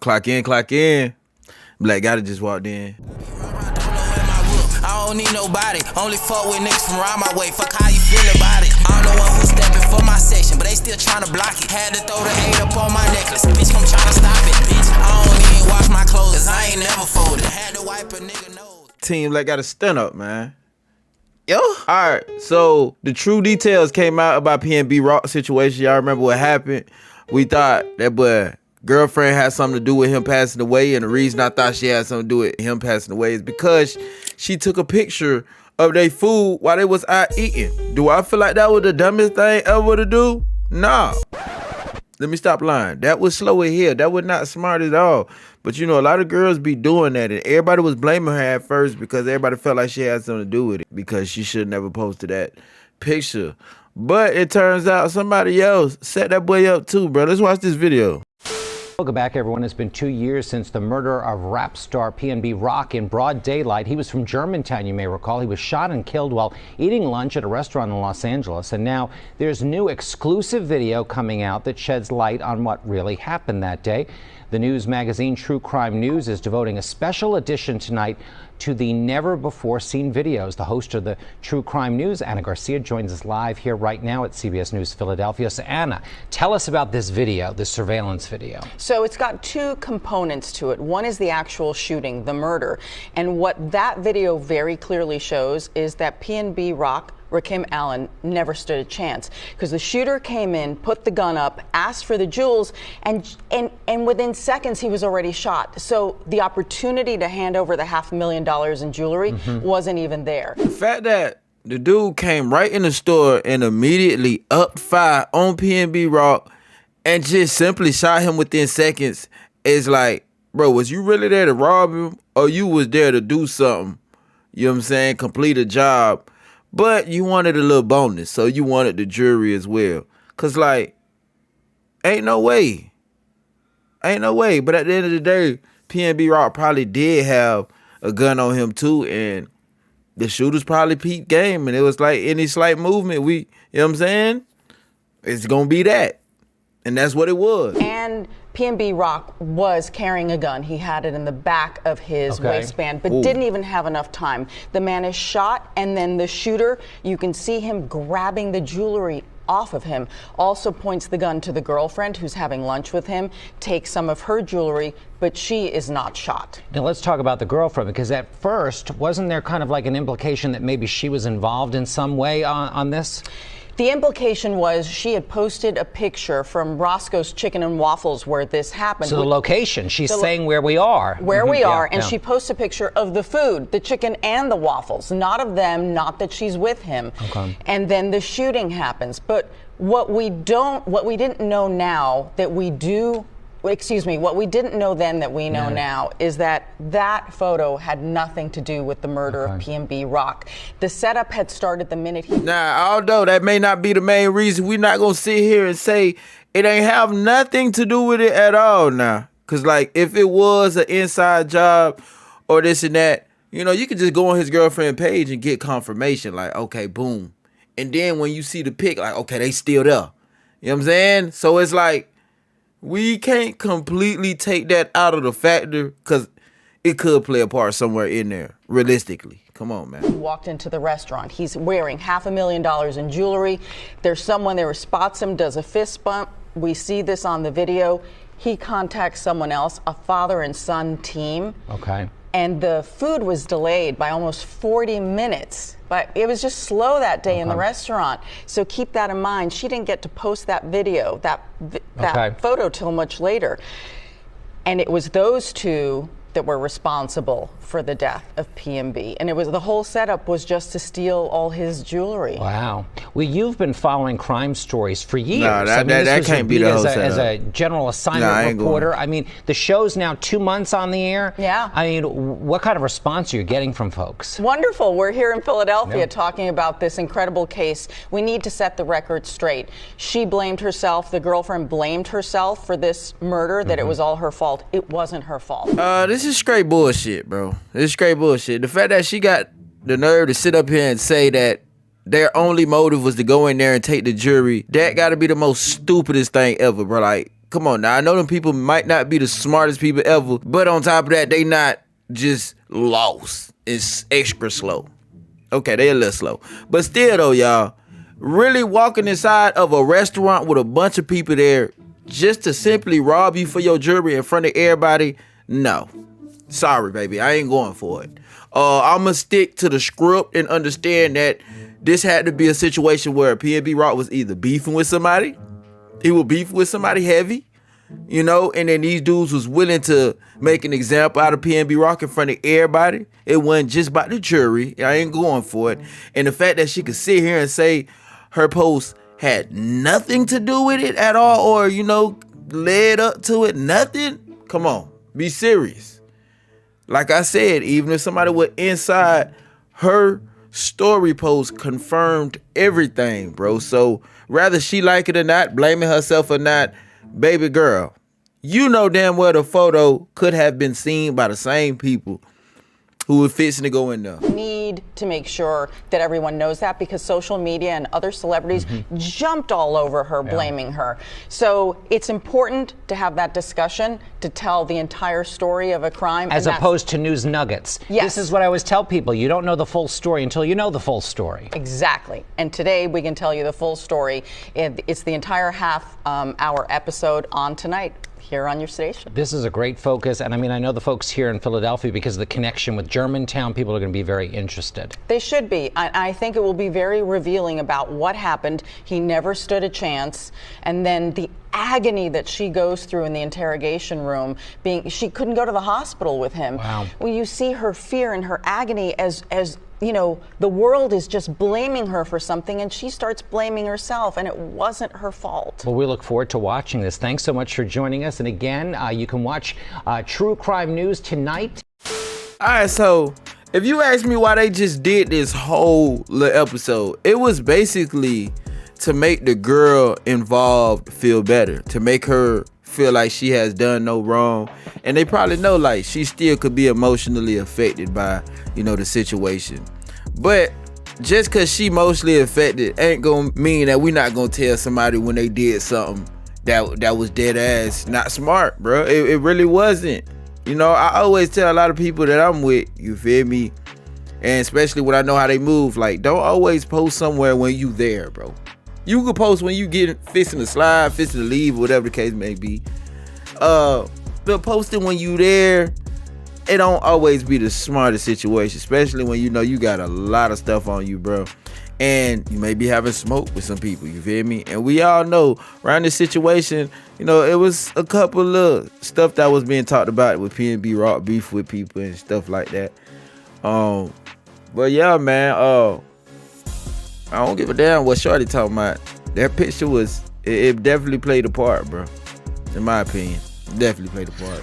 Clock in, clock in. Black Gotta just walked in. I don't need nobody, only fuck with niggas from around my way. Fuck how you feel about it. I don't know what who's stepping for my section, but they still trying to block it. Had to throw the 8 up on my necklace, bitch, come trying to stop it, bitch. I don't even wash my clothes, cause I ain't never folded. Had to wipe a nigga nose. Team Black Gotta stand up, man. Yo. Alright, so the true details came out about PNB Rock situation. Y'all remember what happened? We thought that boy girlfriend had something to do with him passing away, and the reason I thought she had something to do with him passing away is because she took a picture of their food while they was out eating. Do I feel like that was the dumbest thing ever to do? Nah. Let me stop lying. That was slow as hell. That was not smart at all. But you know, a lot of girls be doing that, and everybody was blaming her at first because everybody felt like she had something to do with it because she should never posted that picture. But it turns out somebody else set that boy up too, bro. Let's watch this video. Welcome back, everyone. It's been 2 years since the murder of rap star PNB Rock in broad daylight. He was from Germantown, you may recall. He was shot and killed while eating lunch at a restaurant in Los Angeles. And now there's new exclusive video coming out that sheds light on what really happened that day. The news magazine True Crime News is devoting a special edition tonight to the never-before-seen videos. The host of the True Crime News, Anna Garcia, joins us live here right now at CBS News Philadelphia. So, Anna, tell us about this video, this surveillance video. So it's got two components to it. One is the actual shooting, the murder. And what that video very clearly shows is that PNB Rock, Rakim Allen, never stood a chance because the shooter came in, put the gun up, asked for the jewels, and within seconds he was already shot. So the opportunity to hand over the $500,000 in jewelry wasn't even there. The fact that the dude came right in the store and immediately upped fire on PNB Rock and just simply shot him within seconds is like, bro, was you really there to rob him or you was there to do something? You know what I'm saying? Complete a job. But you wanted a little bonus, so you wanted the jury as well. Cause like, ain't no way. Ain't no way. But at the end of the day, PNB Rock probably did have a gun on him too, and the shooters probably peeped game, and it was like any slight movement, you know what I'm saying? It's gonna be that. And that's what it was. And PNB Rock was carrying a gun. He had it in the back of his waistband, but didn't even have enough time. The man is shot, and then the shooter, you can see him grabbing the jewelry off of him, also points the gun to the girlfriend who's having lunch with him, takes some of her jewelry, but she is not shot. Now let's talk about the girlfriend, because at first, wasn't there kind of like an implication that maybe she was involved in some way on this? The implication was she had posted a picture from Roscoe's Chicken and Waffles where this happened. So the location, she's saying where we are. Where we are, and she posts a picture of the food, the chicken and the waffles, not of them, not that she's with him. Okay. And then the shooting happens. But what we didn't know now that we do, what we didn't know then that we know now is that that photo had nothing to do with the murder of PNB Rock. The setup had started the minute he... Now, although that may not be the main reason, we're not going to sit here and say it ain't have nothing to do with it at all now. Because, like, if it was an inside job or this and that, you know, you could just go on his girlfriend page and get confirmation. Like, okay, boom. And then when you see the pic, like, okay, they still there. You know what I'm saying? So it's like, we can't completely take that out of the factor because it could play a part somewhere in there, realistically. Come on, man. He walked into the restaurant. He's wearing $500,000 in jewelry. There's someone there who spots him, does a fist bump. We see this on the video. He contacts someone else, a father and son team. Okay. And the food was delayed by almost 40 minutes. But it was just slow that day in the restaurant. So keep that in mind. She didn't get to post that video, that photo till much later. And it was those two that were responsible for the death of PNB. And it was, the whole setup was just to steal all his jewelry. Wow. Well, you've been following crime stories for years. No, that can't be the whole setup. As a general assignment reporter. I mean, the show's now 2 months on the air. Yeah. I mean, what kind of response are you getting from folks? Wonderful. We're here in Philadelphia talking about this incredible case. We need to set the record straight. She blamed herself. The girlfriend blamed herself for this murder, that it was all her fault. It wasn't her fault. This is straight bullshit, bro. This is straight bullshit. The fact that she got the nerve to sit up here and say that their only motive was to go in there and take the jury, that gotta be the most stupidest thing ever, bro. Like, come on now. I know them people might not be the smartest people ever, but on top of that, they not just lost. It's extra slow. Okay, they a little slow. But still though, y'all, really walking inside of a restaurant with a bunch of people there just to simply rob you for your jewelry in front of everybody, no. Sorry, baby, I ain't going for it. I'ma stick to the script and understand that this had to be a situation where PNB Rock was either beefing with somebody, he was beefing with somebody heavy, you know, and then these dudes was willing to make an example out of PNB Rock in front of everybody. It wasn't just about the jury. I ain't going for it. And the fact that she could sit here and say her post had nothing to do with it at all, or, you know, led up to it, nothing. Come on, be serious. Like I said, even if somebody was inside, her story post confirmed everything, bro. So whether she like it or not, blaming herself or not, baby girl, you know damn well the photo could have been seen by the same people who were fixing to go in there. Need to make sure that everyone knows that, because social media and other celebrities jumped all over her, blaming her. So it's important to have that discussion, to tell the entire story of a crime. As opposed to news nuggets. Yes. This is what I always tell people. You don't know the full story until you know the full story. Exactly. And today we can tell you the full story. It's the entire half-hour episode on tonight here on your station. This is a great focus, and I mean, I know the folks here in Philadelphia, because of the connection with Germantown, people are going to be very interested. They should be. I think it will be very revealing about what happened. He never stood a chance, and then the agony that she goes through in the interrogation room, she couldn't go to the hospital with him. Wow. When you see her fear and her agony as you know, the world is just blaming her for something, and she starts blaming herself, and it wasn't her fault. Well, we look forward to watching this. Thanks so much for joining us. And again, you can watch True Crime News tonight. All right, so if you ask me why they just did this whole little episode, it was basically to make the girl involved feel better, to make her feel like she has done no wrong. And they probably know like she still could be emotionally affected by, you know, the situation. But just cause she emotionally affected ain't gonna mean that we not gonna tell somebody when they did something that was dead ass not smart, bro. It really wasn't. You know, I always tell a lot of people that I'm with, you feel me? And especially when I know how they move, like, don't always post somewhere when you there, bro. You can post when you get fixing to slide, fixing to leave, whatever the case may be. But posting when you there, it don't always be the smartest situation, especially when you know you got a lot of stuff on you, bro. And you may be having smoke with some people, you feel me? And we all know around this situation, you know, it was a couple of stuff that was being talked about with PNB Rock beef with people and stuff like that. But yeah, man, I don't give a damn what Shorty talking about. That picture was, it definitely played a part, bro. In my opinion, definitely played a part.